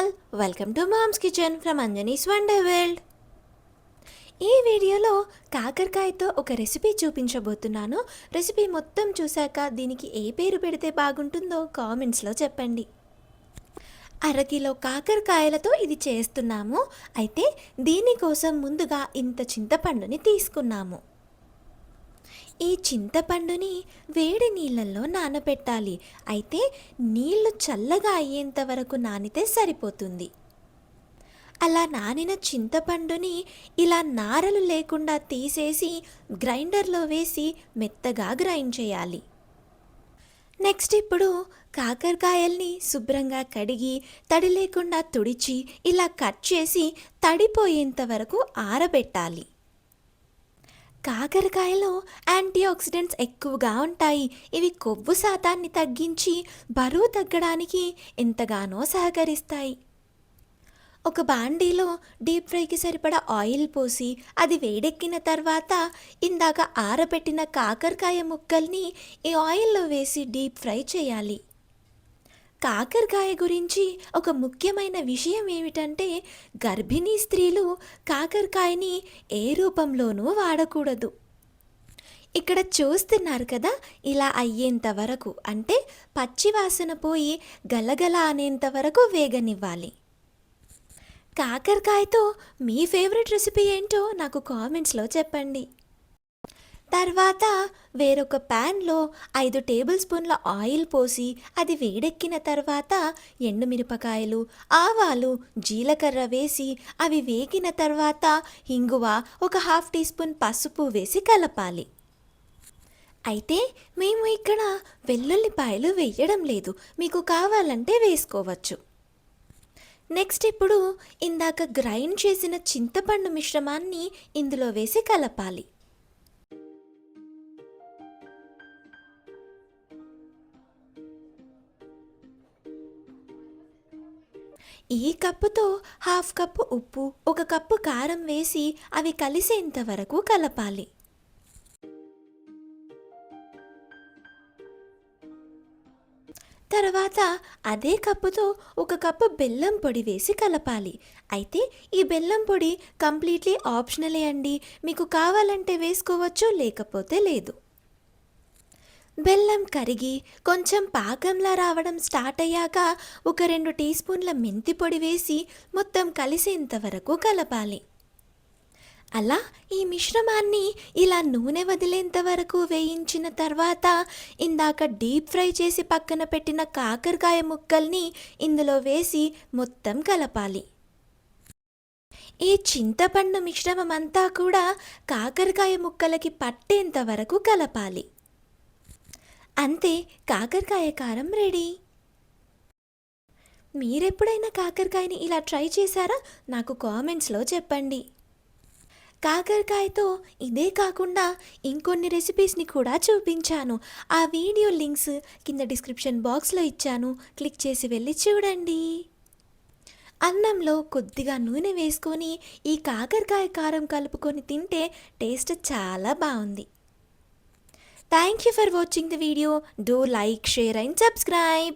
All, welcome to mom's kitchen from Anjani's wonder world. ఈ వీడియోలో కాకరకాయతో ఒక రెసిపీ చూపించబోతున్నాను. రెసిపీ మొత్తం చూశాక దీనికి ఏ పేరు పెడితే బాగుంటుందో కామెంట్స్లో చెప్పండి. అరకిలో కాకరకాయలతో ఇది చేస్తున్నాము. అయితే దీనికోసం ముందుగా ఇంత చింతపండుని తీసుకున్నాము. ఈ చింతపండుని వేడి నీళ్ళల్లో నానబెట్టాలి. అయితే నీళ్లు చల్లగా అయ్యేంత వరకు నానితే సరిపోతుంది. అలా నానిన చింతపండుని ఇలా నారలు లేకుండా తీసేసి గ్రైండర్లో వేసి మెత్తగా గ్రైండ్ చేయాలి. నెక్స్ట్ ఇప్పుడు కాకరకాయల్ని శుభ్రంగా కడిగి తడి లేకుండా తుడిచి ఇలా కట్ చేసి తడిపోయేంత వరకు ఆరబెట్టాలి. కాకరకాయలో యాంటీ ఆక్సిడెంట్స్ ఎక్కువగా ఉంటాయి. ఇవి కొవ్వు శాతాన్ని తగ్గించి బరువు తగ్గడానికి ఎంతగానో సహకరిస్తాయి. ఒక బాండీలో డీప్ ఫ్రైకి సరిపడా ఆయిల్ పోసి అది వేడెక్కిన తర్వాత ఇందాక ఆరబెట్టిన కాకరకాయ ముక్కల్ని ఈ ఆయిల్లో వేసి డీప్ ఫ్రై చేయాలి. కాకరకాయ గురించి ఒక ముఖ్యమైన విషయం ఏమిటంటే గర్భిణీ స్త్రీలు కాకరకాయని ఏ రూపంలోనూ వాడకూడదు. ఇక్కడ చూస్తున్నారు కదా, ఇలా అయ్యేంత వరకు అంటే పచ్చివాసన పోయి గలగల అనేంత వరకు వేగనివ్వాలి. కాకరకాయతో మీ ఫేవరెట్ రెసిపీ ఏంటో నాకు కామెంట్స్లో చెప్పండి. తర్వాత వేరొక ప్యాన్లో 5 టేబుల్ స్పూన్ల ఆయిల్ పోసి అది వేడెక్కిన తర్వాత ఎండుమిరపకాయలు, ఆవాలు, జీలకర్ర వేసి అవి వేగిన తర్వాత ఇంగువ, ఒక 1/2 టీ స్పూన్ పసుపు వేసి కలపాలి. అయితే మేము ఇక్కడ వెల్లుల్లిపాయలు వేయడం లేదు, మీకు కావాలంటే వేసుకోవచ్చు. నెక్స్ట్ ఇప్పుడు ఇందాక గ్రైండ్ చేసిన చింతపండు మిశ్రమాన్ని ఇందులో వేసి కలపాలి. ఈ కప్పుతో 1/2 కప్పు ఉప్పు, 1 కప్పు కారం వేసి అవి కలిసేంత వరకు కలపాలి. తర్వాత అదే కప్పుతో 1 కప్పు బెల్లం పొడి వేసి కలపాలి. అయితే ఈ బెల్లం పొడి కంప్లీట్లీ ఆప్షనలే అండి, మీకు కావాలంటే వేసుకోవచ్చు, లేకపోతే లేదు. బెల్లం కరిగి కొంచెం పాకంలా రావడం స్టార్ట్ అయ్యాక ఒక 2 టీ స్పూన్ల మెంతి పొడి వేసి మొత్తం కలిసేంత వరకు కలపాలి. అలా ఈ మిశ్రమాన్ని ఇలా నూనె వదిలేంత వరకు వేయించిన తర్వాత ఇందాక డీప్ ఫ్రై చేసి పక్కన పెట్టిన కాకరకాయ ముక్కల్ని ఇందులో వేసి మొత్తం కలపాలి. ఈ చింతపండు మిశ్రమం అంతా కూడా కాకరకాయ ముక్కలకి పట్టేంత వరకు కలపాలి. అంతే, కాకరకాయ కారం రెడీ. మీరెప్పుడైనా కాకరకాయని ఇలా ట్రై చేశారా? నాకు కామెంట్స్లో చెప్పండి. కాకరకాయతో ఇదే కాకుండా ఇంకొన్ని రెసిపీస్ని కూడా చూపించాను. ఆ వీడియో లింక్స్ కింద డిస్క్రిప్షన్ బాక్స్లో ఇచ్చాను, క్లిక్ చేసి వెళ్ళి చూడండి. అన్నంలో కొద్దిగా నూనె వేసుకొని ఈ కాకరకాయ కారం కలుపుకొని తింటే టేస్ట్ చాలా బాగుంది. Thank you for watching the video. Do like, share and subscribe.